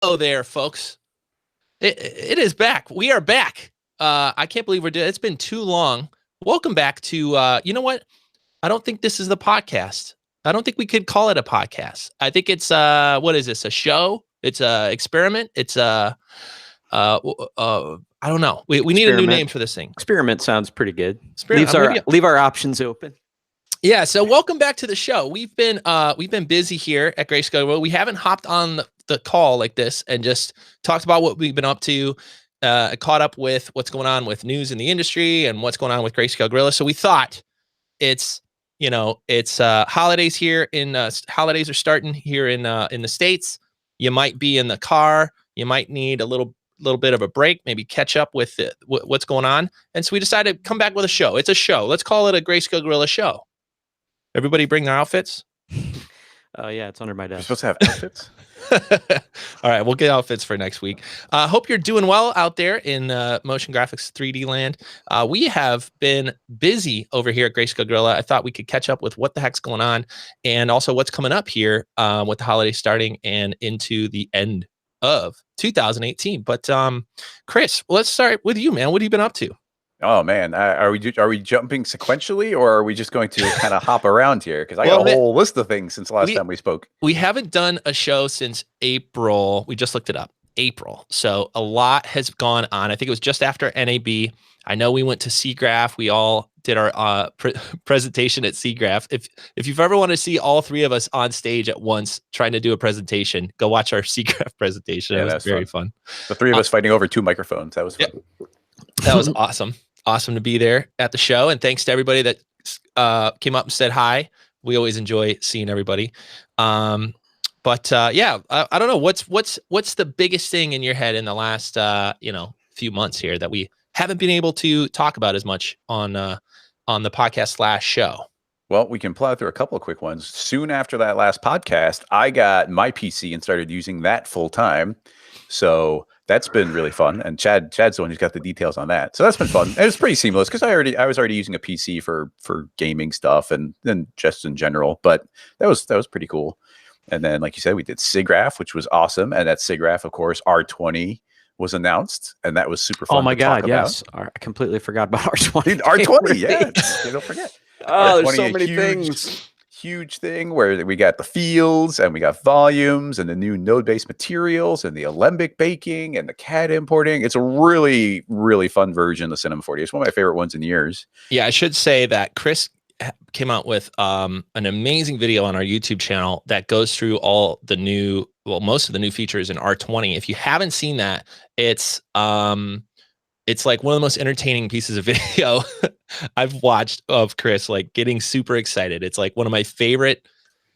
Hello there, folks. It is back. We are back. I can't believe we're doing it. It's been too long. Welcome back to, you know what? I don't think this is the podcast. I don't think we could call it a podcast. I think it's, what is this? A show? It's a experiment. It's a, I don't know. We need a new name for this thing. Experiment sounds pretty good. Leave our options open. Yeah. So welcome back to the show. We've been busy here at Greyscalegorilla. We haven't hopped on the call like this and just talked about what we've been up to, caught up with what's going on with news in the industry and what's going on with Greyscalegorilla. So we thought it's holidays here holidays are starting here in the States. You might be in the car. You might need a little bit of a break, maybe catch up with what's going on. And so we decided to come back with a show. It's a show. Let's call it a Greyscalegorilla Show. Everybody bring their outfits. Yeah, it's under my desk. You're supposed to have outfits. All right, we'll get outfits for next week. Hope you're doing well out there in motion graphics 3D land. We have been busy over here at Greyscalegorilla. I thought we could catch up with what the heck's going on and also what's coming up here with the holidays starting and into the end of 2018. But Chris, let's start with you, man. What have you been up to? Oh man, are we jumping sequentially, or are we just going to kind of hop around here? Because I got a whole list of things since the last time we spoke. We haven't done a show since April. We just looked it up. April. So a lot has gone on. I think it was just after NAB. I know we went to SIGGRAPH. We all did our presentation at SIGGRAPH. If you've ever wanted to see all three of us on stage at once trying to do a presentation, go watch our SIGGRAPH presentation. Yeah, it was very fun. The three of us fighting over two microphones. That was fun. Yeah. That was awesome. Awesome to be there at the show. And thanks to everybody that came up and said hi. We always enjoy seeing everybody. Yeah, I don't know. What's the biggest thing in your head in the last, few months here that we haven't been able to talk about as much on the podcast / show? Well, we can plow through a couple of quick ones. Soon after that last podcast, I got my PC and started using that full time. So that's been really fun. And Chad's the one who's got the details on that. So that's been fun. And it's pretty seamless because I was already using a PC for gaming stuff and then just in general. But that was pretty cool. And then, like you said, we did SIGGRAPH, which was awesome. And at SIGGRAPH, of course, R20 was announced, and that was super fun. Oh my God, yes. I completely forgot about R20. Dude, R20, yeah. Don't forget. Oh, there's so many things. Huge thing where we got the fields and we got volumes and the new node-based materials and the alembic baking and the CAD importing. It's a really, really fun version of Cinema 4D. It's one of my favorite ones in years. Yeah, I should say that Chris came out with an amazing video on our YouTube channel that goes through most of the new features in R20. If you haven't seen that, it's like one of the most entertaining pieces of video I've watched of Chris, like getting super excited. It's like one of my favorite.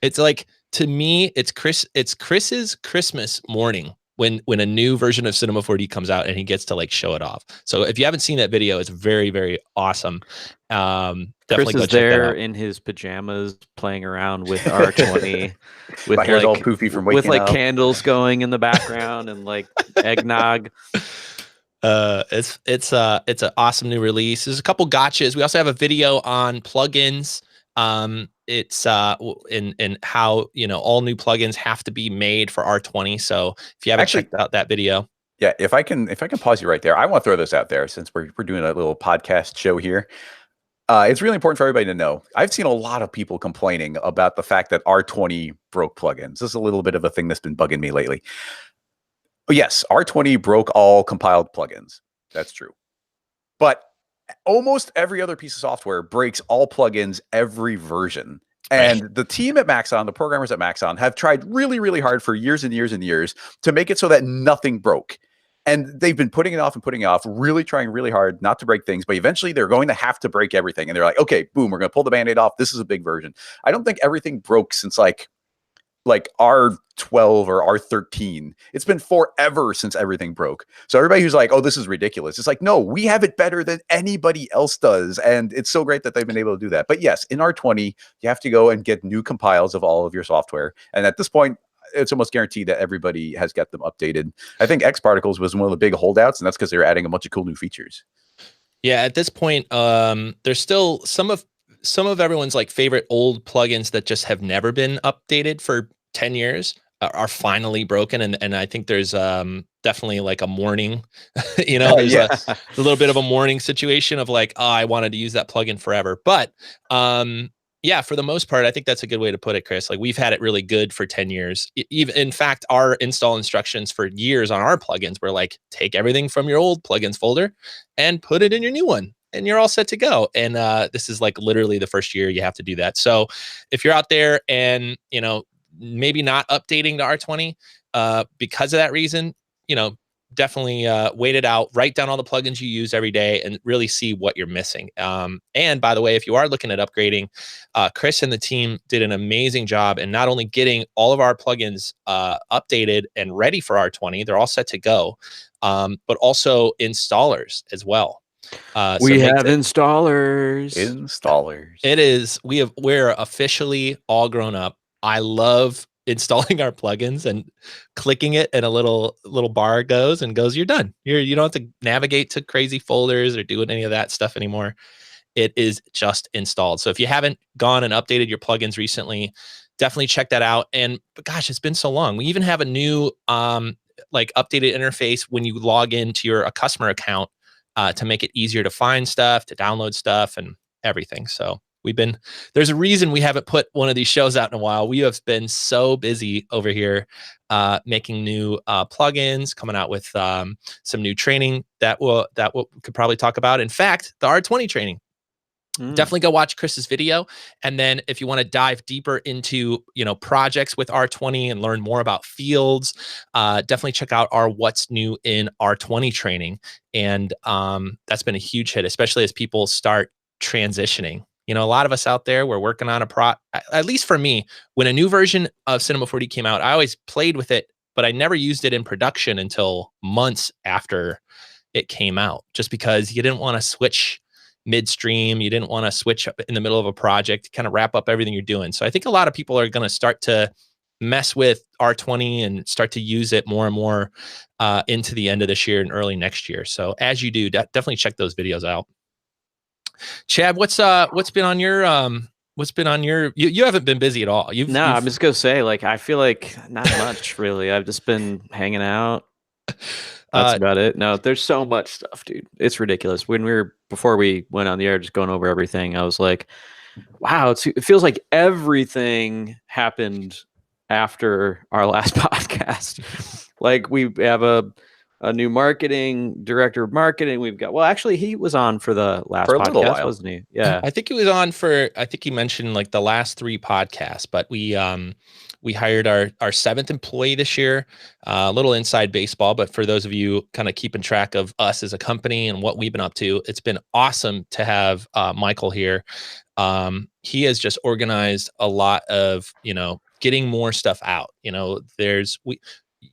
It's like, to me, it's Chris's Christmas morning when a new version of Cinema 4D comes out and he gets to like show it off. So if you haven't seen that video, it's very, very awesome. Definitely Chris is there in his pajamas playing around with R20 with my hair's all poofy from waking with like up. Candles going in the background and like eggnog. It's an awesome new release. There's a couple gotchas. We also have a video on plugins. It's in how all new plugins have to be made for R20. So if you haven't checked out that video, yeah, if I can pause you right there, I want to throw this out there since we're doing a little podcast show here. It's really important for everybody to know. I've seen a lot of people complaining about the fact that R20 broke plugins. This is a little bit of a thing that's been bugging me lately. Yes, R20 broke all compiled plugins. That's true. But almost every other piece of software breaks all plugins every version. And the team at Maxon, the programmers at Maxon, have tried really, really hard for years and years and years to make it so that nothing broke. And they've been putting it off, really trying really hard not to break things. But eventually they're going to have to break everything. And they're like, okay, boom, we're going to pull the Band-Aid off. This is a big version. I don't think everything broke since like R12 or R13. It's been forever since everything broke. So everybody who's like, oh, this is ridiculous. It's like, no, we have it better than anybody else does. And it's so great that they've been able to do that. But yes, in R20, you have to go and get new compiles of all of your software. And at this point, it's almost guaranteed that everybody has got them updated. I think X Particles was one of the big holdouts, and that's because they're adding a bunch of cool new features. Yeah, at this point, there's still some of everyone's like favorite old plugins that just have never been updated for 10 years. are finally broken, and I think there's definitely like a mourning, there's Yeah. a little bit of a mourning situation of like, oh, I wanted to use that plugin forever, but yeah, for the most part, I think that's a good way to put it, Chris. Like we've had it really good for 10 years. Even in fact, our install instructions for years on our plugins were like, take everything from your old plugins folder and put it in your new one, and you're all set to go. And this is like literally the first year you have to do that. So if you're out there and maybe not updating to R20 because of that reason, definitely wait it out, write down all the plugins you use every day and really see what you're missing. And by the way, if you are looking at upgrading, Chris and the team did an amazing job in not only getting all of our plugins updated and ready for R20, they're all set to go, but also installers as well. We have installers. It is. We're officially all grown up. I love installing our plugins and clicking it, and a little bar goes, you're done. You don't have to navigate to crazy folders or doing any of that stuff anymore. It is just installed. So if you haven't gone and updated your plugins recently, definitely check that out. And gosh, it's been so long. We even have a new like updated interface when you log into your customer account to make it easier to find stuff, to download stuff, and everything. So there's a reason we haven't put one of these shows out in a while. We have been so busy over here making new plugins, coming out with some new training that we could probably talk about. In fact, the R20 training. Definitely go watch Chris's video. And then if you want to dive deeper into, projects with R20 and learn more about fields, definitely check out our What's New in R20 training. And that's been a huge hit, especially as people start transitioning. A lot of us out there, we're working on at least for me, when a new version of Cinema 4D came out, I always played with it, but I never used it in production until months after it came out, just because you didn't want to switch midstream. You didn't want to switch up in the middle of a project, kind of wrap up everything you're doing. So I think a lot of people are going to start to mess with R20 and start to use it more and more into the end of this year and early next year. So as you do, definitely check those videos out. Chad, what's been on your you haven't been busy at all. I'm just gonna say, like, I feel like not much really. I've just been hanging out. That's about it. No, there's so much stuff, dude. It's ridiculous. Before we went on the air, just going over everything, I was like, wow, it feels like everything happened after our last podcast. Like we have a new marketing director of marketing. We've got, actually he was on for the last podcast, wasn't he? Yeah. I think he was on I think he mentioned like the last 3 podcasts, but we hired our 7th employee this year. A little inside baseball, but for those of you kind of keeping track of us as a company and what we've been up to, it's been awesome to have Michael here. He has just organized a lot of, getting more stuff out.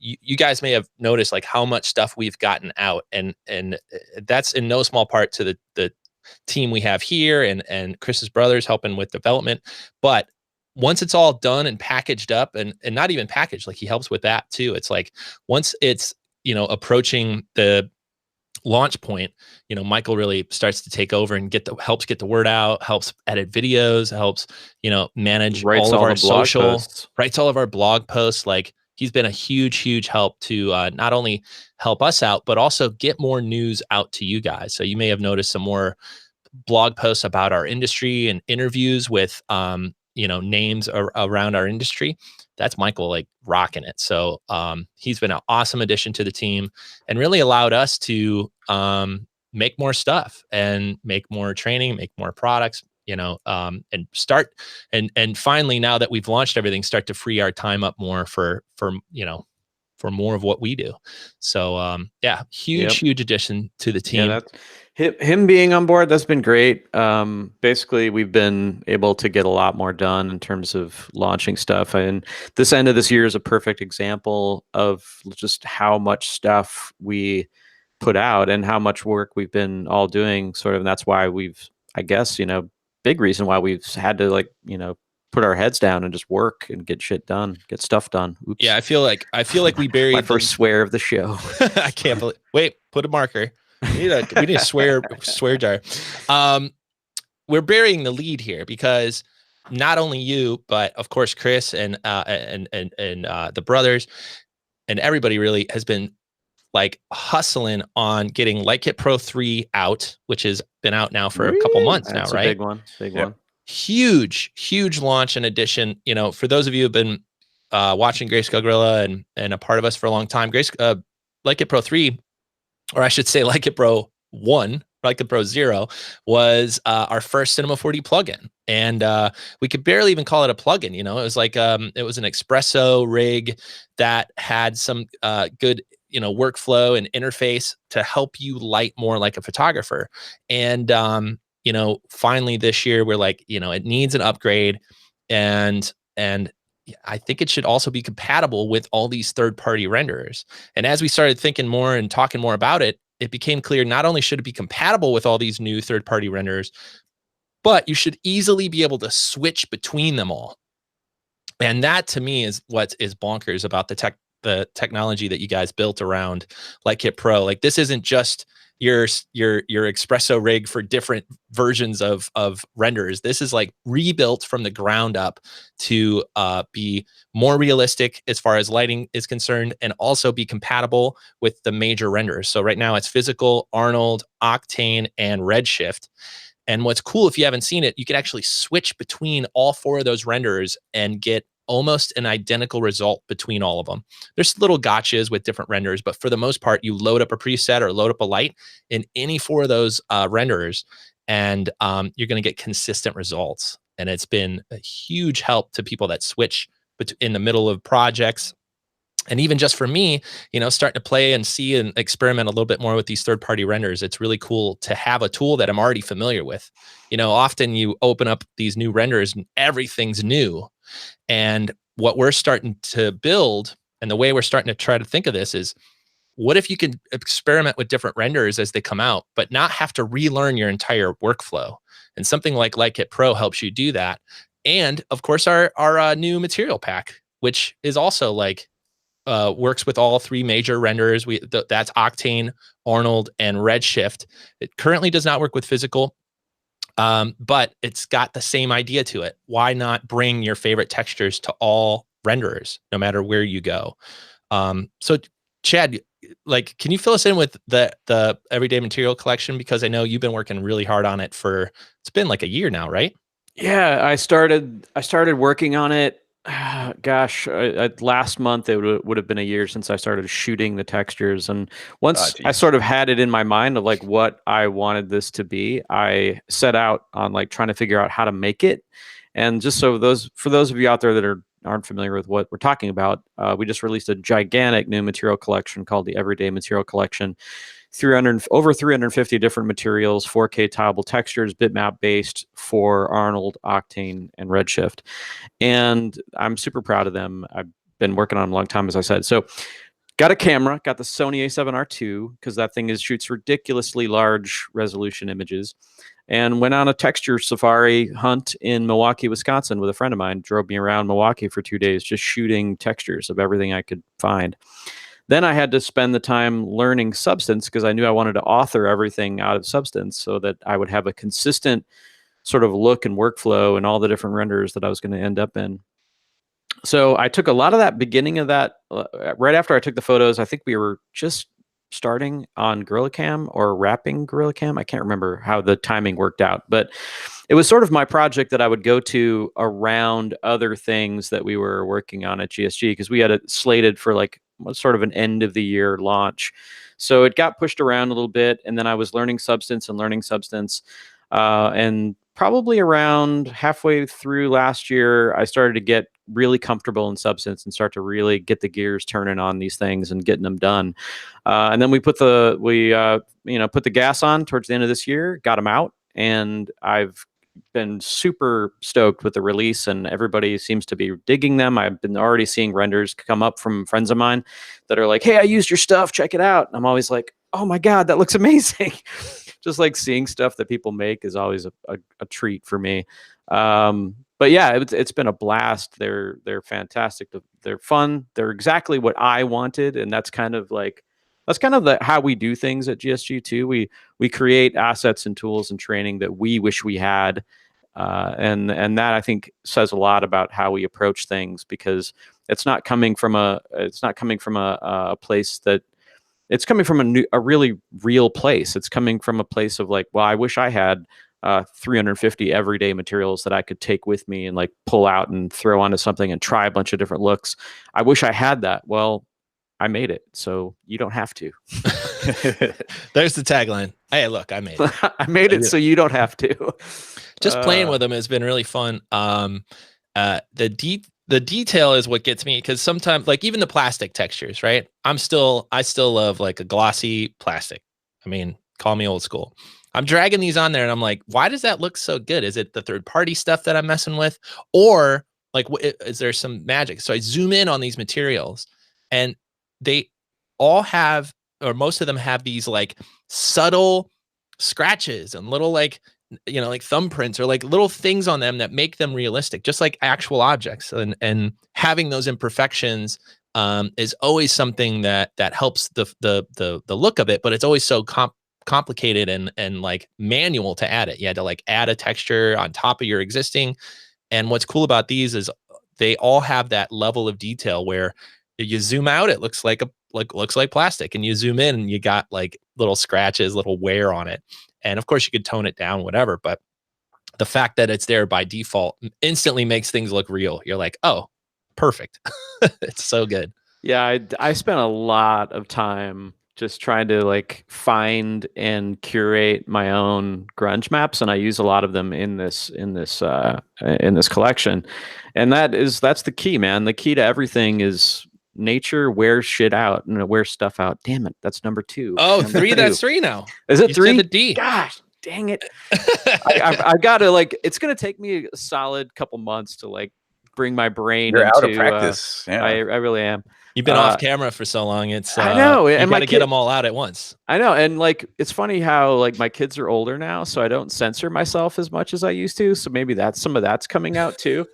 You guys may have noticed like how much stuff we've gotten out, and that's in no small part to the team we have here and Chris's brothers helping with development. But once it's all done and packaged up, and not even packaged, like he helps with that too. It's like once it's approaching the launch point, Michael really starts to take over and helps get the word out, helps edit videos, helps manage all of our social, writes all of our blog posts. Like he's been a huge help to not only help us out, but also get more news out to you guys. So you may have noticed some more blog posts about our industry and interviews with names around our industry. That's Michael like rocking it. So he's been an awesome addition to the team and really allowed us to make more stuff and make more training, make more products, and start and finally, now that we've launched everything, start to free our time up more for more of what we do. So huge addition to the team. Yeah, him being on board, that's been great. Basically, we've been able to get a lot more done in terms of launching stuff. And this end of this year is a perfect example of just how much stuff we put out and how much work we've been all doing sort of. And that's why big reason why we've had to put our heads down and just work and get shit done, get stuff done. Oops. Yeah, I feel like we buried my first swear of the show. I can't believe. Wait, put a marker. We need a swear jar. We're burying the lead here because not only you, but of course Chris and the brothers and everybody really has been like hustling on getting Light Pro 3 out, which has been out now for a couple months now, That's right? a big one. Big one. Huge launch and addition. You know, for those of you who've been watching Greyscalegorilla and a part of us for a long time, Light Pro 3, or I should say Light Pro 1, Light Pro 0, was our first Cinema 4D plugin. And we could barely even call it a plugin. You know, it was like it was an espresso rig that had some good, you know, workflow and interface to help you light more like a photographer. And you know, finally this year we're like, you know, it needs an upgrade, and I think it should also be compatible with all these third-party renderers. And as we started thinking more and talking more about it, it became clear not only should it be compatible with all these new third-party renderers, but you should easily be able to switch between them all. And that to me is what is bonkers about the technology that you guys built around Light Pro. Like, this isn't just your espresso rig for different versions of renders. This is like rebuilt from the ground up to be more realistic as far as lighting is concerned, and also be compatible with the major renders. So right now it's Physical, Arnold, Octane, and Redshift. And what's cool, if you haven't seen it, you can actually switch between all 4 of those renderers and get almost an identical result between all of them. There's little gotchas with different renders, but for the most part, you load up a preset or load up a light in any 4 of those renderers, and you're going to get consistent results. And it's been a huge help to people that switch in the middle of projects. And even just for me, you know, starting to play and see and experiment a little bit more with these third-party renders, it's really cool to have a tool that I'm already familiar with. You know, often you open up these new renders and everything's new. And what we're starting to build, and the way we're starting to try to think of this, is what if you could experiment with different renders as they come out, but not have to relearn your entire workflow? And something like Light Pro helps you do that. And of course, our new material pack, which is also like, works with all 3 major renderers. That's Octane, Arnold, and Redshift. It currently does not work with Physical, but it's got the same idea to it. Why not bring your favorite textures to all renderers, no matter where you go? So Chad, like, can you fill us in with the Everyday Material Collection? Because I know you've been working really hard on it it's been like a year now, right? Yeah, I started working on it. Gosh, last month it would have been a year since I started shooting the textures. And once I sort of had it in my mind of like what I wanted this to be, I set out on like trying to figure out how to make it. And just so for those of you out there that aren't familiar with what we're talking about, we just released a gigantic new material collection called the Everyday Material Collection. Over 350 different materials, 4K tileable textures, bitmap based for Arnold, Octane, and Redshift. And I'm super proud of them. I've been working on them a long time, as I said. So got a camera, got the Sony a7R II, because that thing shoots ridiculously large resolution images, and went on a texture safari hunt in Milwaukee, Wisconsin with a friend of mine. Drove me around Milwaukee for 2 days, just shooting textures of everything I could find. Then I had to spend the time learning Substance, because I knew I wanted to author everything out of Substance so that I would have a consistent sort of look and workflow and all the different renders that I was going to end up in. So I took a lot of that beginning of that right after I took the photos. I think we were just starting on Gorilla Cam or wrapping Gorilla Cam. I can't remember how the timing worked out, but it was sort of my project that I would go to around other things that we were working on at GSG, because we had it slated for like sort of an end of the year launch. So it got pushed around a little bit, and then I was learning Substance, and probably around halfway through last year, I started to get really comfortable in Substance and start to really get the gears turning on these things and getting them done. And then we put the gas on towards the end of this year, got them out, and I've been super stoked with the release, and everybody seems to be digging them. I've been already seeing renders come up from friends of mine that are like, "Hey, I used your stuff, check it out." And I'm always like, "Oh my God, that looks amazing." Just like seeing stuff that people make is always a treat for me. But yeah, it's been a blast. They're fantastic. They're fun. They're exactly what I wanted, and that's kind of how we do things at GSG too. We create assets and tools and training that we wish we had, and that I think says a lot about how we approach things, because it's not coming from a place that, it's coming from a really real place. It's coming from a place of like, well, I wish I had 350 everyday materials that I could take with me and like pull out and throw onto something and try a bunch of different looks. I wish I had that. Well, I made it, so you don't have to. There's the tagline. Hey, look, I made it. I made it, so you don't have to. Just playing with them has been really fun. The detail is what gets me, because sometimes, like, even the plastic textures, right? I still love like a glossy plastic. I mean, call me old school. I'm dragging these on there and I'm like, why does that look so good? Is it the third party stuff that I'm messing with? Or like, is there some magic? So I zoom in on these materials and they all have, or most of them have, these like subtle scratches and little like, like thumbprints or like little things on them that make them realistic, just like actual objects. And having those imperfections is always something that helps the look of it, but it's always so complicated and like manual to add it. You had to like add a texture on top of your existing. And what's cool about these is they all have that level of detail where you zoom out, it looks like plastic, and you zoom in and you got like little scratches, little wear on it. And of course you could tone it down, whatever, but the fact that it's there by default instantly makes things look real. You're like, oh, perfect. It's so good. Yeah, I spent a lot of time just trying to like find and curate my own grunge maps, and I use a lot of them in this collection. And that's the key, man. The key to everything is nature wears shit out and it wears stuff out. Damn it, that's number 2. Oh, 3. That's 3 now. Is it 3? The D. Gosh, dang it. I gotta, like, it's gonna take me a solid couple months to like bring my brain You're into out of practice. Yeah. I really am. You've been off camera for so long. It's I know, you got to get them all out at once. I know, and like it's funny how like my kids are older now, so I don't censor myself as much as I used to. So maybe some of that's coming out too.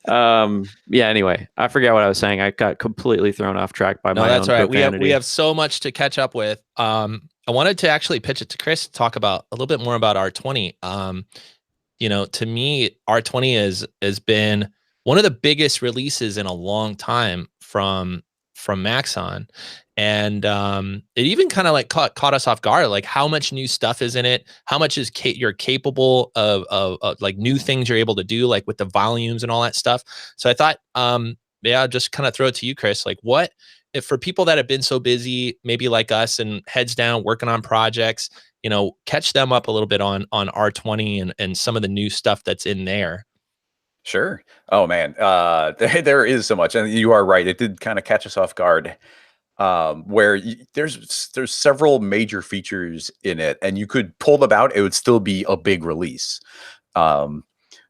Yeah. Anyway, I forget what I was saying. I got completely thrown off track by my that's own right. profanity. We have so much to catch up with. I wanted to actually pitch it to Chris to talk about a little bit more about R20. To me, R20 has been one of the biggest releases in a long time from Maxon, and it even kind of like caught us off guard, like how much new stuff is in it, how much is you're capable of like new things you're able to do, like with the volumes and all that stuff. So I thought, I'll just kind of throw it to you, Chris. Like, what if for people that have been so busy, maybe like us, and heads down working on projects, catch them up a little bit on R20 and some of the new stuff that's in there. Sure. Oh man, there is so much, and you are right. It did kind of catch us off guard. Where there's several major features in it, and you could pull them out, it would still be a big release.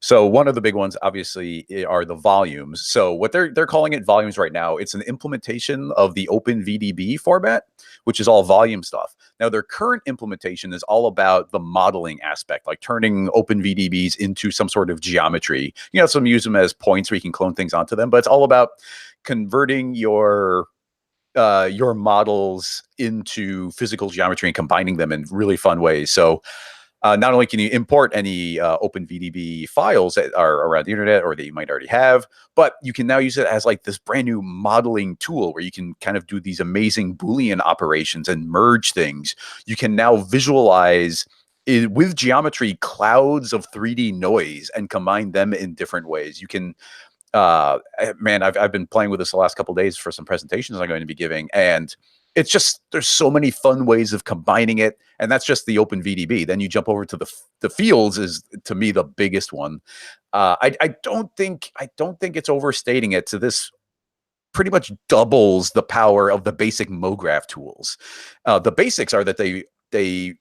So one of the big ones, obviously, are the volumes. So what they're calling it volumes right now. It's an implementation of the OpenVDB format, which is all volume stuff. Now, their current implementation is all about the modeling aspect, like turning OpenVDBs into some sort of geometry. Some use them as points where you can clone things onto them, but it's all about converting your models into physical geometry and combining them in really fun ways. So not only can you import any OpenVDB files that are around the internet or that you might already have, but you can now use it as like this brand new modeling tool where you can kind of do these amazing Boolean operations and merge things. You can now visualize with geometry clouds of 3D noise and combine them in different ways. You can man, I've been playing with this the last couple of days for some presentations I'm going to be giving, and it's just, there's so many fun ways of combining it, and that's just the OpenVDB. Then you jump over to the fields is, to me, the biggest one. I don't think it's overstating it. So this pretty much doubles the power of the basic MoGraph tools. The basics are that they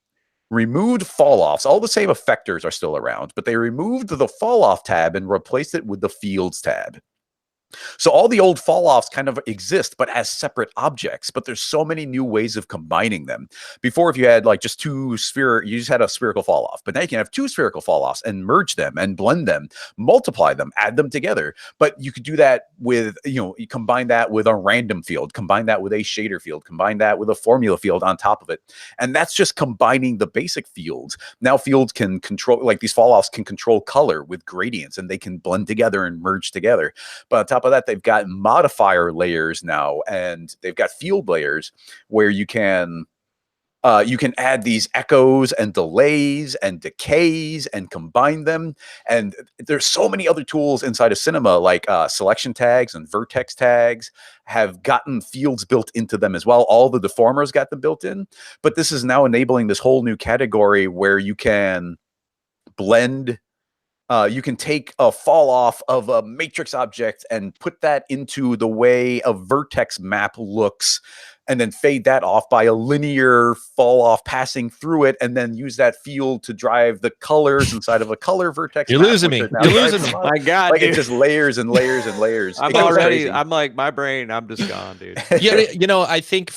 removed fall-offs. All the same effectors are still around, but they removed the fall-off tab and replaced it with the fields tab. So all the old fall offs kind of exist, but as separate objects. But there's so many new ways of combining them. Before, if you had like just you just had a spherical fall off. But now you can have two spherical fall offs and merge them and blend them, multiply them, add them together. But you could do that with, you combine that with a random field, combine that with a shader field, combine that with a formula field on top of it. And that's just combining the basic fields. Now fields can control, like these fall offs can control color with gradients, and they can blend together and merge together. But on top of that, they've got modifier layers now, and they've got field layers where you can add these echoes and delays and decays and combine them. And there's so many other tools inside of Cinema, like selection tags and vertex tags have gotten fields built into them as well. All the deformers got them built in. But this is now enabling this whole new category where you can blend. You can take a fall off of a matrix object and put that into the way a vertex map looks, and then fade that off by a linear fall off passing through it, and then use that field to drive the colors inside of a color vertex. You're map, losing me. You're losing me. My God, like dude. it's just layers and layers and layers. I'm like my brain. I'm just gone, dude. Yeah, I think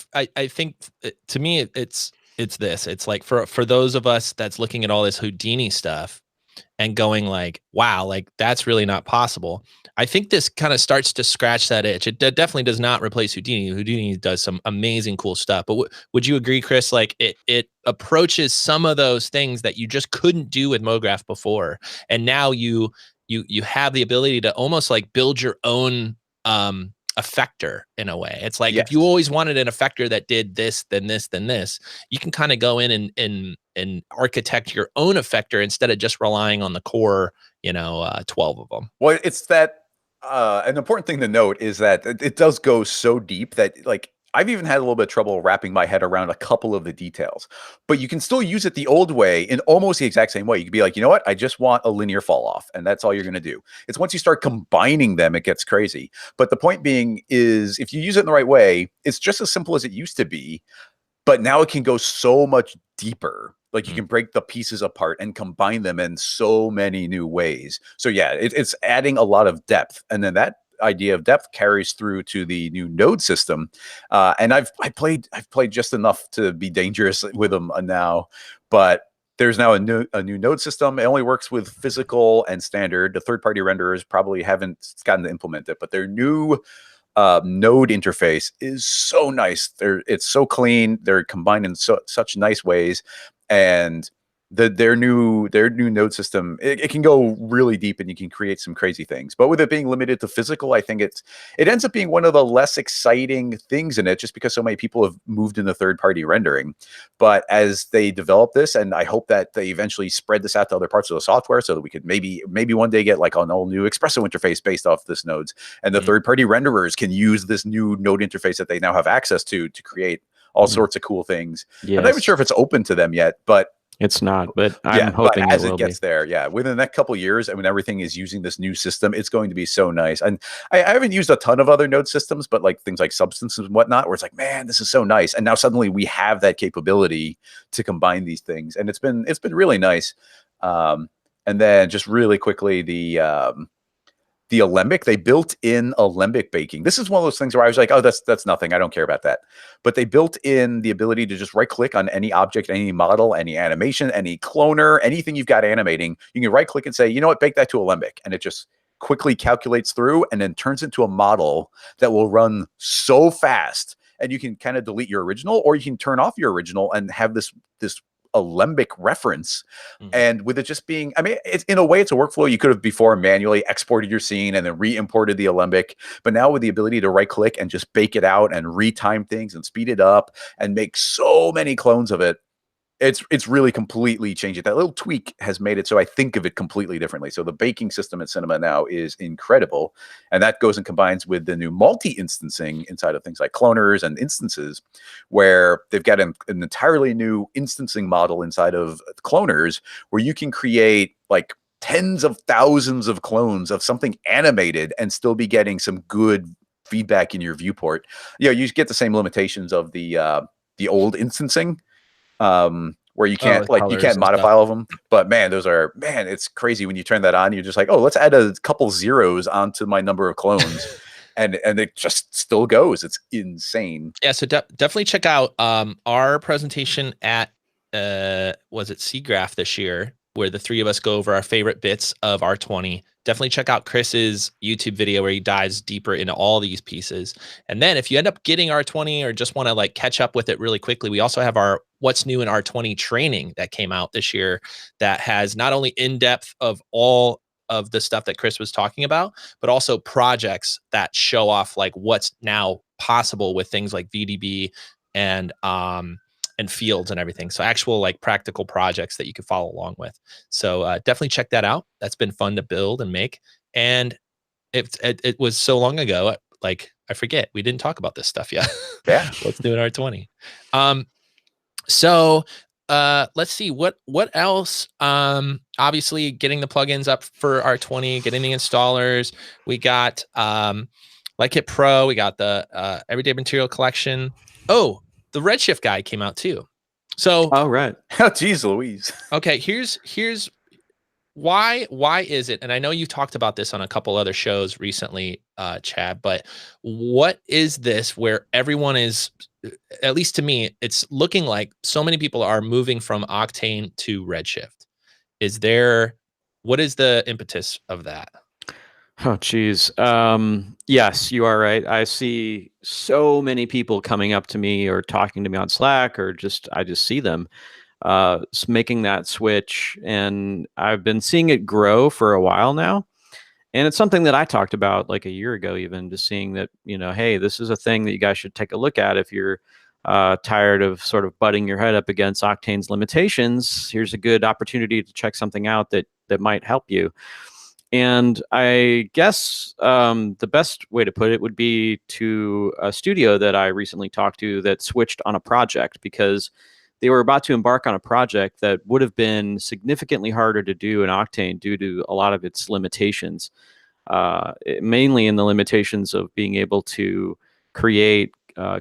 to me it's this. It's like for those of us that's looking at all this Houdini stuff and going like, wow, like that's really not possible. I think this kind of starts to scratch that itch. It definitely does not replace Houdini. Houdini does some amazing cool stuff. But would you agree, Chris? Like it approaches some of those things that you just couldn't do with MoGraph before. And now you have the ability to almost like build your own effector in a way. It's like, if you always wanted an effector that did this, then this, then this, you can kind of go in and architect your own effector instead of just relying on the core, 12 of them. Well, it's that an important thing to note is that it does go so deep that, like, I've even had a little bit of trouble wrapping my head around a couple of the details, but you can still use it the old way in almost the exact same way. You could be like, you know what? I just want a linear fall off, and that's all you're going to do. It's once you start combining them, it gets crazy. But the point being is, if you use it in the right way, it's just as simple as it used to be, but now it can go so much deeper. Like you can break the pieces apart and combine them in so many new ways. So yeah, it's adding a lot of depth. And then that idea of depth carries through to the new node system. And I've played just enough to be dangerous with them now, but there's now a new node system. It only works with physical and standard. The third-party renderers probably haven't gotten to implement it, but their new node interface is so nice. It's so clean. They're combined in such nice ways, and their new node system, it can go really deep, and you can create some crazy things. But with it being limited to physical, I think it ends up being one of the less exciting things in it, just because so many people have moved into third-party rendering. But as they develop this, and I hope that they eventually spread this out to other parts of the software, so that we could maybe one day get like an all new Espresso interface based off this nodes, and the third-party renderers can use this new node interface that they now have access to create all sorts of cool things. Yes. I'm not even sure if it's open to them yet, but it's not, but I'm hoping as it gets there, within the next couple of years, I mean, everything is using this new system. It's going to be so nice. And I haven't used a ton of other node systems, but like things like Substance and whatnot, where it's like, man, this is so nice. And now suddenly we have that capability to combine these things, and it's been really nice. And then just really quickly, the Alembic, they built in Alembic baking. This is one of those things where I was like, oh, that's nothing. I don't care about that. But they built in the ability to just right click on any object, any model, any animation, any cloner, anything you've got animating. You can right click and say, you know what, bake that to Alembic. And it just quickly calculates through and then turns into a model that will run so fast. And you can kind of delete your original, or you can turn off your original and have this Alembic reference. And with it just being, I mean, it's in a way, it's a workflow you could have before manually exported your scene and then re-imported the Alembic, but now with the ability to right click and just bake it out and retime things and speed it up and make so many clones of it, it's really completely changed it. That little tweak has made it so I think of it completely differently. So the baking system at Cinema now is incredible, and that goes and combines with the new multi-instancing inside of things like cloners and instances, where they've got an entirely new instancing model inside of cloners, where you can create like tens of thousands of clones of something animated and still be getting some good feedback in your viewport. You get the same limitations of the old instancing, where you can't modify all of them. But man, it's crazy when you turn that on. You're just like, oh, let's add a couple zeros onto my number of clones. and it just still goes. It's insane. Yeah, so definitely check out our presentation at was it SIGGRAPH this year, where the three of us go over our favorite bits of R20. Definitely check out Chris's YouTube video where he dives deeper into all these pieces. And then if you end up getting R20 or just want to like catch up with it really quickly, we also have our What's New in R20 training that came out this year that has not only in-depth of all of the stuff that Chris was talking about, but also projects that show off like what's now possible with things like VDB and fields and everything. So actual like practical projects that you can follow along with. So definitely check that out. That's been fun to build and make. And it was so long ago, like I forget, we didn't talk about this stuff yet. Yeah. Let's do an R20. So let's see what else. Obviously getting the plugins up for R20, getting the installers. We got Like It Pro, we got the Everyday Material Collection. Oh, the Redshift guy came out too. So right. Oh, geez, Louise. Okay, here's why is it, and I know you've talked about this on a couple other shows recently, Chad, but what is this where everyone is, at least to me, it's looking like so many people are moving from Octane to Redshift? What is the impetus of that? Oh, geez. Yes, you are right. I see so many people coming up to me or talking to me on Slack, or I just see them making that switch. And I've been seeing it grow for a while now. And it's something that I talked about like a year ago, even just seeing that, hey, this is a thing that you guys should take a look at if you're tired of sort of butting your head up against Octane's limitations. Here's a good opportunity to check something out that might help you. And I guess the best way to put it would be to a studio that I recently talked to that switched on a project because they were about to embark on a project that would have been significantly harder to do in Octane due to a lot of its limitations, mainly in the limitations of being able to create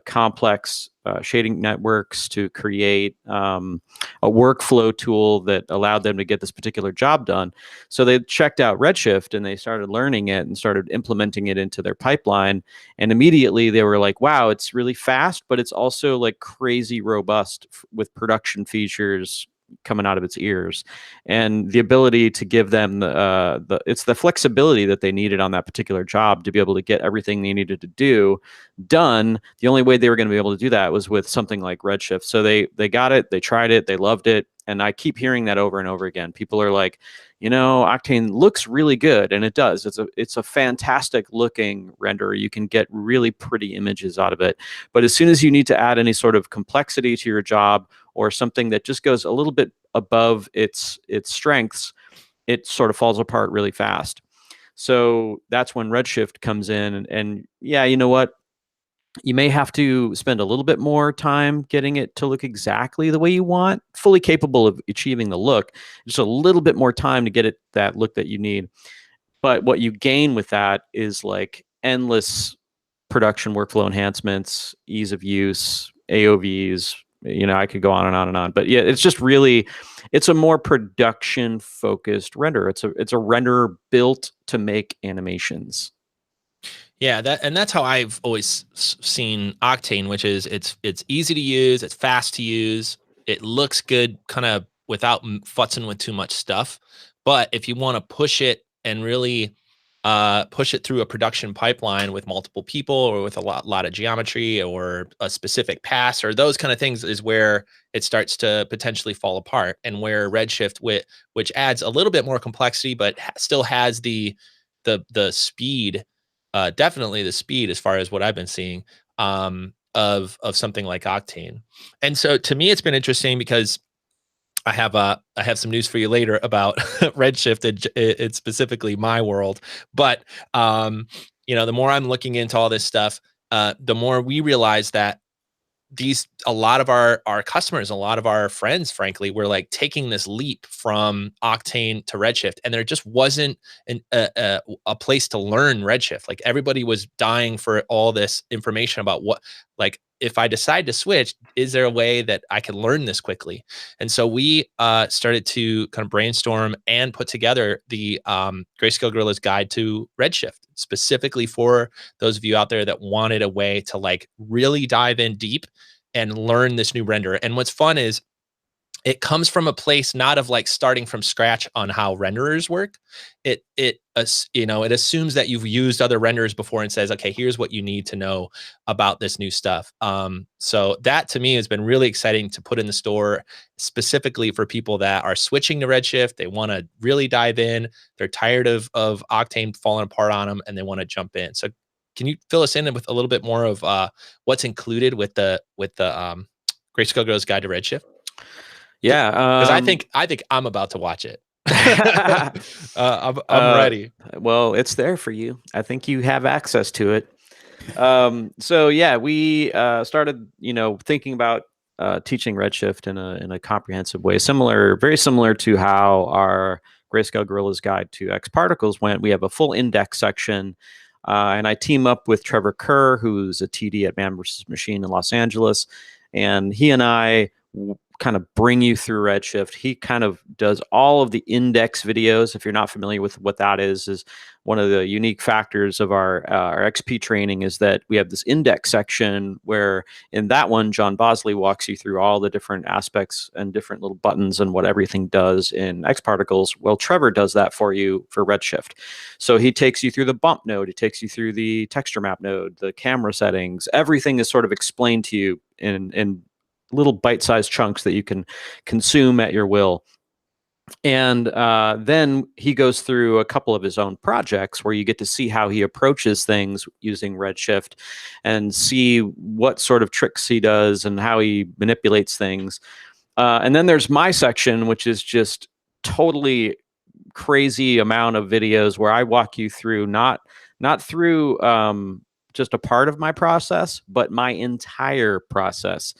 complex shading networks, to create a workflow tool that allowed them to get this particular job done. So they checked out Redshift and they started learning it and started implementing it into their pipeline. And immediately they were like, wow, it's really fast, but it's also like crazy robust with production features coming out of its ears, and the ability to give them it's the flexibility that they needed on that particular job to be able to get everything they needed to do done. The only way they were going to be able to do that was with something like Redshift. So they got it, they tried it, they loved it. And I keep hearing that over and over again. People are like, Octane looks really good, and it does. It's a fantastic looking render. You can get really pretty images out of it. But as soon as you need to add any sort of complexity to your job or something that just goes a little bit above its strengths, it sort of falls apart really fast. So that's when Redshift comes in, and yeah, you know what? You may have to spend a little bit more time getting it to look exactly the way you want, fully capable of achieving the look, just a little bit more time to get it that look that you need. But what you gain with that is like endless production workflow enhancements, ease of use, AOVs. I could go on and on and on. But yeah, it's just really, it's a more production focused render. It's a render built to make animations. Yeah, that's how I've always seen Octane, which is it's easy to use, it's fast to use, it looks good, kind of without futzing with too much stuff. But if you want to push it and really push it through a production pipeline with multiple people or with a lot of geometry or a specific pass or those kind of things, is where it starts to potentially fall apart. And where Redshift, which adds a little bit more complexity, but still has the speed. Definitely the speed, as far as what I've been seeing, of something like Octane. And so to me, it's been interesting because I have some news for you later about Redshift. It's specifically my world, but the more I'm looking into all this stuff, the more we realize that a lot of our customers, a lot of our friends, frankly, were like taking this leap from Octane to Redshift, and there just wasn't a place to learn Redshift. Like everybody was dying for all this information about Like, if I decide to switch, is there a way that I can learn this quickly? And so we started to kind of brainstorm and put together the Grayscale Gorilla's Guide to Redshift, specifically for those of you out there that wanted a way to like really dive in deep and learn this new renderer. And what's fun is it comes from a place not of like starting from scratch on how renderers work. It assumes that you've used other renderers before and says, okay, here's what you need to know about this new stuff. So that to me has been really exciting to put in the store, specifically for people that are switching to Redshift. They want to really dive in. They're tired of Octane falling apart on them, and they want to jump in. So can you fill us in with a little bit more of what's included with the Grayscale Gorilla's Guide to Redshift? Yeah, because I think I'm about to watch it. I'm ready. Well, it's there for you. I think you have access to it. So yeah, we started, thinking about teaching Redshift in a comprehensive way, very similar to how our Grayscale Gorilla's Guide to X Particles went. We have a full index section, and I team up with Trevor Kerr, who's a TD at Man vs. Machine in Los Angeles, and he and I kind of bring you through Redshift. He kind of does all of the index videos. If you're not familiar with what that is one of the unique factors of our XP training is that we have this index section where in that one, John Bosley walks you through all the different aspects and different little buttons and what everything does in X Particles. Well, Trevor does that for you for Redshift. So he takes you through the bump node. He takes you through the texture map node, the camera settings. Everything is sort of explained to you in little bite-sized chunks that you can consume at your will. And then he goes through a couple of his own projects where you get to see how he approaches things using Redshift and see what sort of tricks he does and how he manipulates things. And then there's my section, which is just totally crazy amount of videos where I walk you through not through just a part of my process, but my entire process.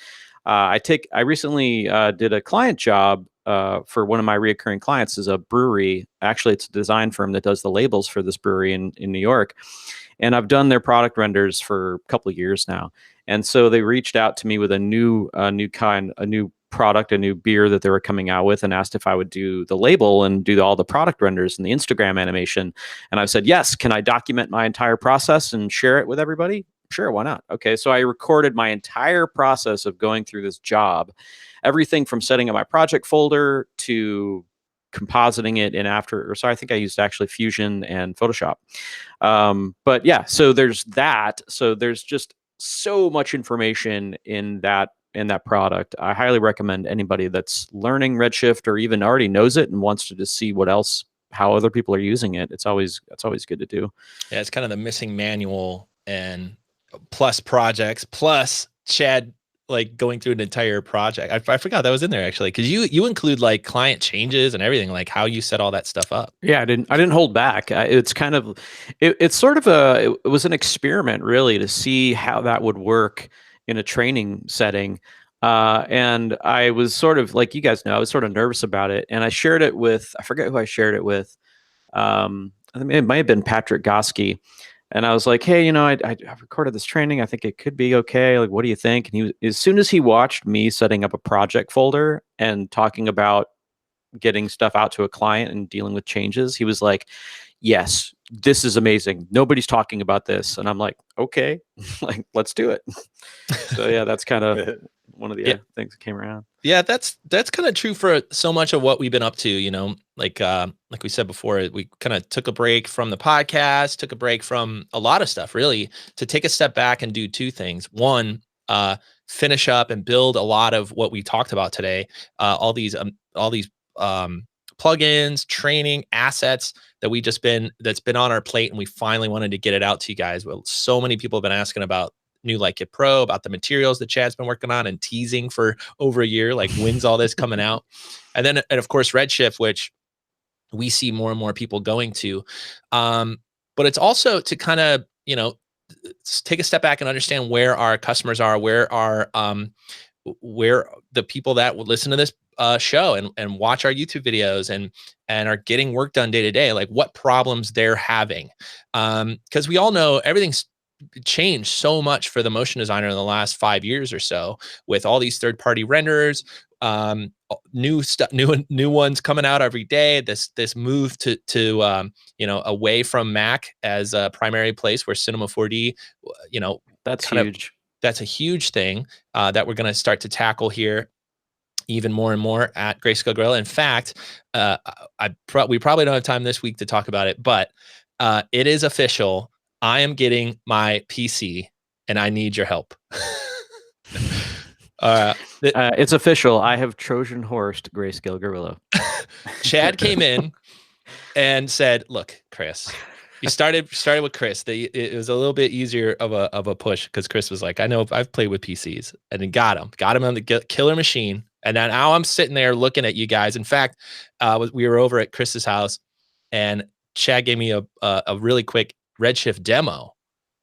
I recently did a client job for one of my reoccurring clients is a brewery. Actually, it's a design firm that does the labels for this brewery in New York. And I've done their product renders for a couple of years now. And so they reached out to me with a new product, a new beer that they were coming out with, and asked if I would do the label and do all the product renders and the Instagram animation. And I said, yes, can I document my entire process and share it with everybody? Sure, why not? Okay, so I recorded my entire process of going through this job, everything from setting up my project folder to compositing it in I think I used actually Fusion and Photoshop. But yeah, so there's that. So there's just so much information in that product. I highly recommend anybody that's learning Redshift or even already knows it and wants to just see how other people are using it. It's always good to do. Yeah, it's kind of the missing manual and plus projects plus Chad like going through an entire project. I forgot that was in there actually, because you include like client changes and everything, like how you set all that stuff up. Yeah, I didn't hold back. It's kind of it's sort of it was an experiment really to see how that would work in a training setting. And I was sort of, like you guys know, I was sort of nervous about it, and I shared it with, I forget who I shared it with. I mean, it might have been Patrick Goski. And I was like, hey, I recorded this training. I think it could be okay. Like, what do you think? And as soon as he watched me setting up a project folder and talking about getting stuff out to a client and dealing with changes, he was like, yes, this is amazing. Nobody's talking about this. And I'm like, okay, like, let's do it. So yeah, that's kind of one of the things that came around. Yeah, that's kind of true for so much of what we've been up to, like we said before, we kind of took a break from the podcast, took a break from a lot of stuff really to take a step back and do two things. One, finish up and build a lot of what we talked about today, all these plugins, training, assets that's been on our plate, and we finally wanted to get it out to you guys. Well, so many people have been asking about New Like It Pro, about the materials that Chad's been working on and teasing for over a year, like when's all this coming out? And of course Redshift, which we see more and more people going to. But it's also to kind of, take a step back and understand where our customers are, where the people that would listen to this show and watch our YouTube videos and are getting work done day to day, like what problems they're having. Because we all know everything's changed so much for the motion designer in the last 5 years or so, with all these third-party renderers, new stuff, new ones coming out every day. This move to away from Mac as a primary place where Cinema 4D, that's huge. That's a huge thing that we're going to start to tackle here even more and more at Greyscalegorilla. In fact, we probably don't have time this week to talk about it, but it is official. I am getting my PC, and I need your help. It's official. I have Trojan horsed Greyscalegorilla. Chad came in and said, "Look, Chris." You started with Chris. It was a little bit easier of a push because Chris was like, "I know I've played with PCs," and then got him on the killer machine. And then now I'm sitting there looking at you guys. In fact, we were over at Chris's house, and Chad gave me a really quick Redshift demo,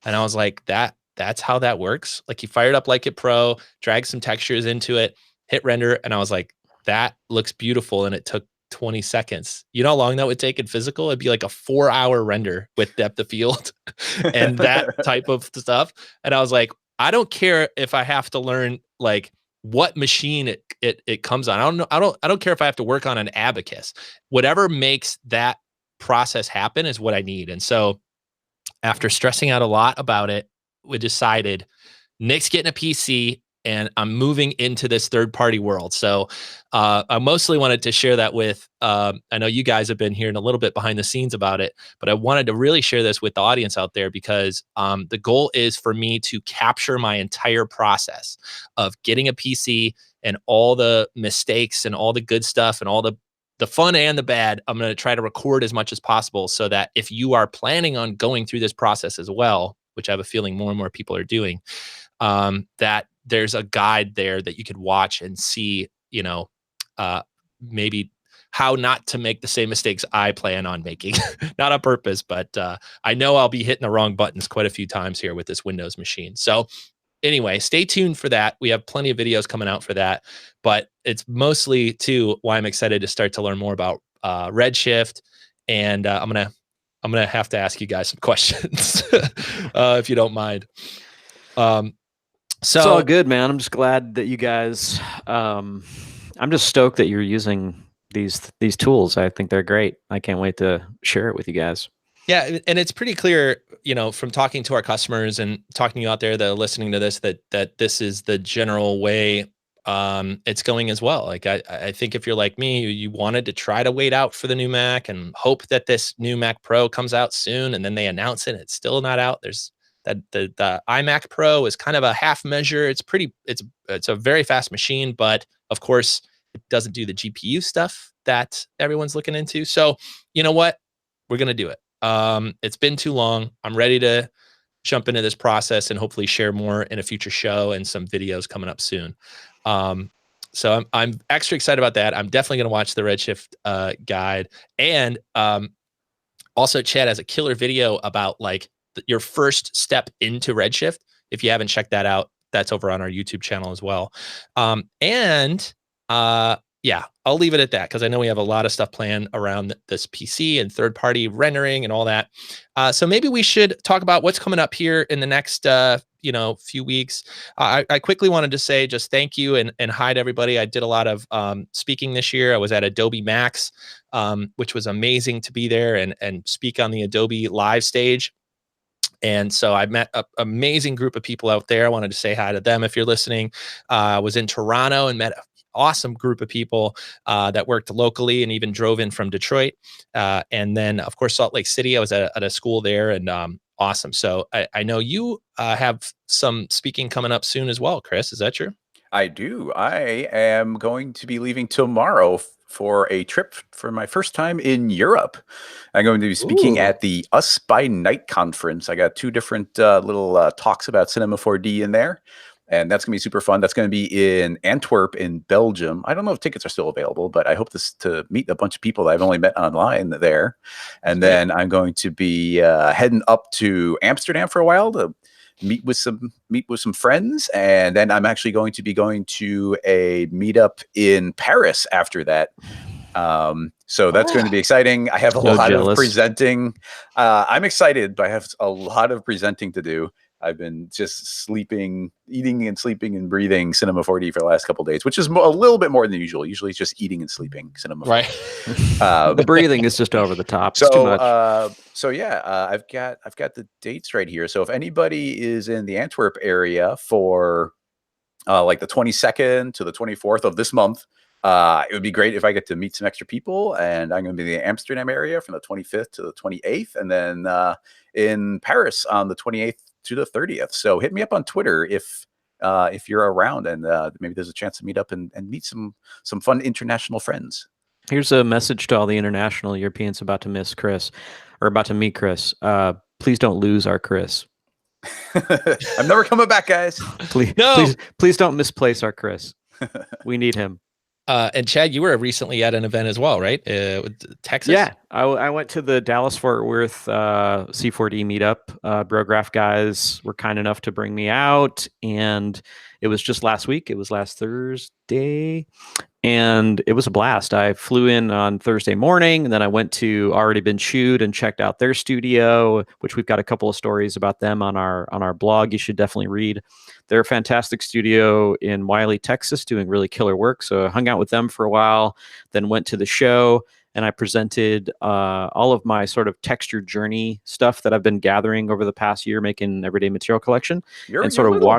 and I was like, that's how that works. Like, he fired up Like It Pro, dragged some textures into it, hit render, and I was like, that looks beautiful. And it took 20 seconds. You know how long that would take in physical? It'd be like a 4-hour render with depth of field and that type of stuff. And I was like, I don't care if I have to learn like what machine it comes on. I don't care if I have to work on an Abacus. Whatever makes that process happen is what I need. And so after stressing out a lot about it, we decided Nick's getting a PC and I'm moving into this third-party world. So I mostly wanted to share that with, I know you guys have been hearing a little bit behind the scenes about it, but I wanted to really share this with the audience out there because the goal is for me to capture my entire process of getting a PC and all the mistakes and all the good stuff and all the fun and the bad. I'm going to try to record as much as possible so that if you are planning on going through this process as well, which I have a feeling more and more people are doing, that there's a guide there that you could watch and see, maybe how not to make the same mistakes I plan on making. Not on purpose, but I know I'll be hitting the wrong buttons quite a few times here with this Windows machine. So anyway, stay tuned for that. We have plenty of videos coming out for that, but it's mostly too why I'm excited to start to learn more about Redshift. And I'm gonna have to ask you guys some questions if you don't mind. So it's all good, man. I'm just glad that you guys. I'm just stoked that you're using these tools. I think they're great. I can't wait to share it with you guys. Yeah, and it's pretty clear, from talking to our customers and talking to you out there that are listening to this, that this is the general way it's going as well. Like I think if you're like me, you wanted to try to wait out for the new Mac and hope that this new Mac Pro comes out soon, and then they announce it, it's still not out. There's that the iMac Pro is kind of a half measure. It's a very fast machine, but of course it doesn't do the GPU stuff that everyone's looking into. So you know what? We're gonna do it. It's been too long. I'm ready to jump into this process and hopefully share more in a future show and some videos coming up soon. So I'm extra excited about that. I'm definitely going to watch the Redshift guide. And also Chad has a killer video about like your first step into Redshift. If you haven't checked that out, that's over on our YouTube channel as well. Yeah, I'll leave it at that because I know we have a lot of stuff planned around this PC and third-party rendering and all that. So maybe we should talk about what's coming up here in the next few weeks. I quickly wanted to say just thank you and hi to everybody. I did a lot of speaking this year. I was at Adobe Max, which was amazing to be there and speak on the Adobe live stage. And so I met an amazing group of people out there. I wanted to say hi to them if you're listening. I was in Toronto and met an awesome group of people that worked locally and even drove in from Detroit. And then, of course, Salt Lake City. I was at a school there and awesome. So I know you have some speaking coming up soon as well, Chris. Is that true? I do. I am going to be leaving tomorrow for a trip for my first time in Europe. I'm going to be speaking at the Us by Night conference. I got 2 different little talks about Cinema 4D in there. And that's going to be super fun. That's going to be in Antwerp in Belgium. I don't know if tickets are still available, but I hope to meet a bunch of people that I've only met online there. And then I'm going to be heading up to Amsterdam for a while to meet with some friends. And then I'm actually going to be going to a meetup in Paris after that. So that's going to be exciting. I have a lot of presenting. I'm excited, but I have a lot of presenting to do. I've been just sleeping, eating and sleeping and breathing Cinema 4D for the last couple of days, which is a little bit more than usual. Usually it's just eating and sleeping Cinema 4D. Right. The breathing is just over the top. It's too much. I've got the dates right here. So if anybody is in the Antwerp area for like the 22nd to the 24th of this month, it would be great if I get to meet some extra people. And I'm going to be in the Amsterdam area from the 25th to the 28th, and then in Paris on the 28th to the 30th. So hit me up on Twitter if you're around, and maybe there's a chance to meet up and meet some fun international friends. Here's a message to all the international Europeans about to miss Chris, or about to meet Chris. Please don't lose our Chris. I'm never coming back, guys. Please don't misplace our Chris. We need him. And Chad, you were recently at an event as well, right? With Texas? Yeah, I went to the Dallas-Fort Worth C4D meetup. Brograph guys were kind enough to bring me out, and it was just last week. It was last Thursday, and it was a blast. I flew in on Thursday morning, and then I went to Already Been Chewed and checked out their studio, which we've got a couple of stories about them on our blog. You should definitely read. They're a fantastic studio in Wiley, Texas, doing really killer work. So I hung out with them for a while, then went to the show, and I presented all of my sort of texture journey stuff that I've been gathering over the past year, making Everyday Material Collection. Your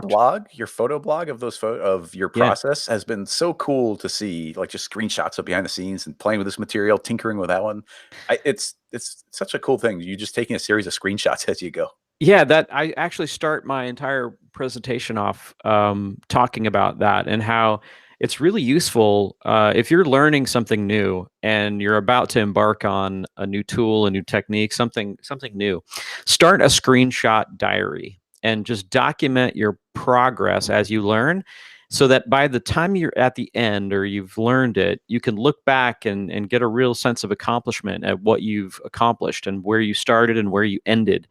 blog, your photo blog of those of your process has been so cool to see, like just screenshots of behind the scenes and playing with this material, tinkering with that one. It's such a cool thing. You're just taking a series of screenshots as you go. Yeah, that I actually start my entire presentation off talking about that and how it's really useful if you're learning something new and you're about to embark on a new tool, a new technique, something new. Start a screenshot diary and just document your progress as you learn, so that by the time you're at the end or you've learned it, you can look back and get a real sense of accomplishment at what you've accomplished and where you started and where you ended.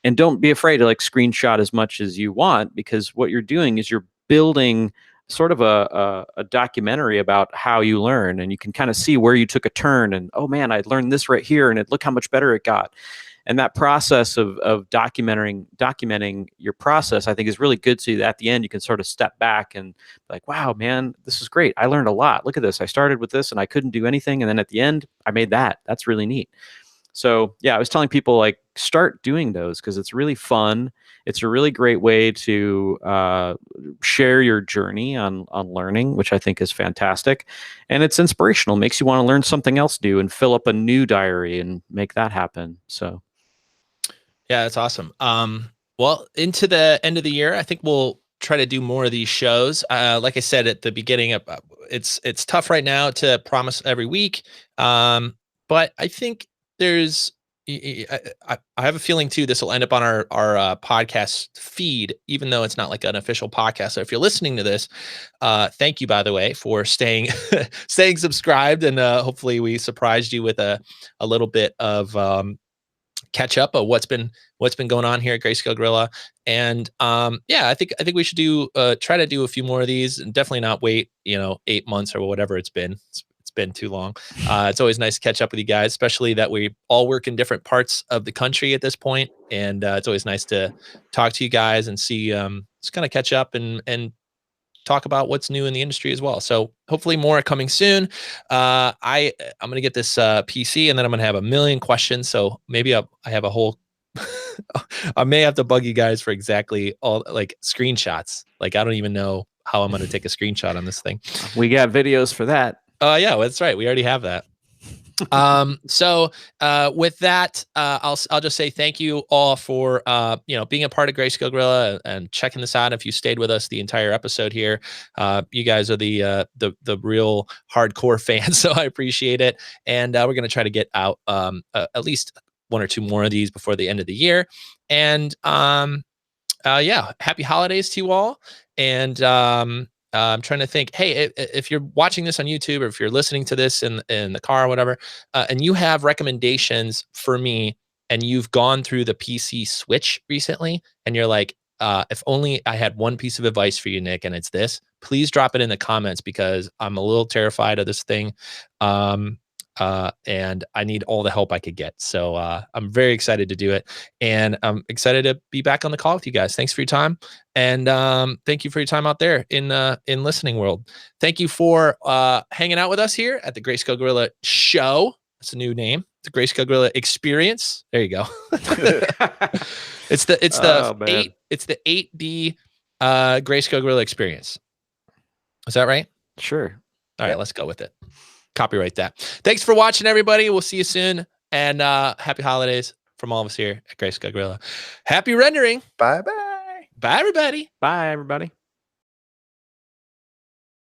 And don't be afraid to like screenshot as much as you want, because what you're doing is you're building sort of a documentary about how you learn, and you can kind of see where you took a turn and, oh man, I learned this right here and look how much better it got. And that process of documenting your process, I think, is really good. So at the end, you can sort of step back and be like, wow, man, this is great. I learned a lot. Look at this. I started with this and I couldn't do anything. And then at the end, I made that. That's really neat. So yeah, I was telling people, like, start doing those because it's really fun. It's a really great way to share your journey on learning, which I think is fantastic. And it's inspirational, makes you want to learn something else new and fill up a new diary and make that happen. So yeah, that's awesome. Well, into the end of the year, I think we'll try to do more of these shows. Like I said at the beginning, it's tough right now to promise every week. But I think I have a feeling too, this will end up on our podcast feed, even though it's not like an official podcast. So if you're listening to this, thank you, by the way, for staying subscribed. And hopefully we surprised you with a little bit of catch up of what's been going on here at Greyscalegorilla. And yeah, I think we should try to do a few more of these, and definitely not wait 8 months or whatever it's been. It's been too long. It's always nice to catch up with you guys, especially that we all work in different parts of the country at this point. And it's always nice to talk to you guys and see, just kind of catch up and talk about what's new in the industry as well. So hopefully more are coming soon. I'm going to get this PC, and then I'm going to have a million questions. So maybe I have a whole, I may have to bug you guys for exactly all like screenshots. Like, I don't even know how I'm going to take a screenshot on this thing. We got videos for that. Yeah, well, that's right. We already have that. So with that, I'll just say thank you all for being a part of Greyscalegorilla and checking this out. If you stayed with us the entire episode here, you guys are the real hardcore fans, so I appreciate it. And we're gonna try to get out at least one or two more of these before the end of the year. And yeah, happy holidays to you all. And I'm trying to think, hey, if you're watching this on YouTube, or if you're listening to this in the car or whatever, and you have recommendations for me, and you've gone through the PC switch recently, and you're like, if only I had one piece of advice for you, Nick, and it's this, please drop it in the comments, because I'm a little terrified of this thing. and I need all the help I could get. So I'm very excited to do it, and I'm excited to be back on the call with you guys. Thanks for your time, and thank you for your time out there in listening world. Thank you for hanging out with us here at the Greyscalegorilla Show. That's a new name. The Greyscalegorilla Experience. There you go. It's the 8D Greyscalegorilla Experience. Is that right? Sure. All right, let's go with it. Copyright that. Thanks for watching, everybody. We'll see you soon. And happy holidays from all of us here at Greyscalegorilla. Happy rendering. Bye-bye. Bye, everybody. Bye, everybody.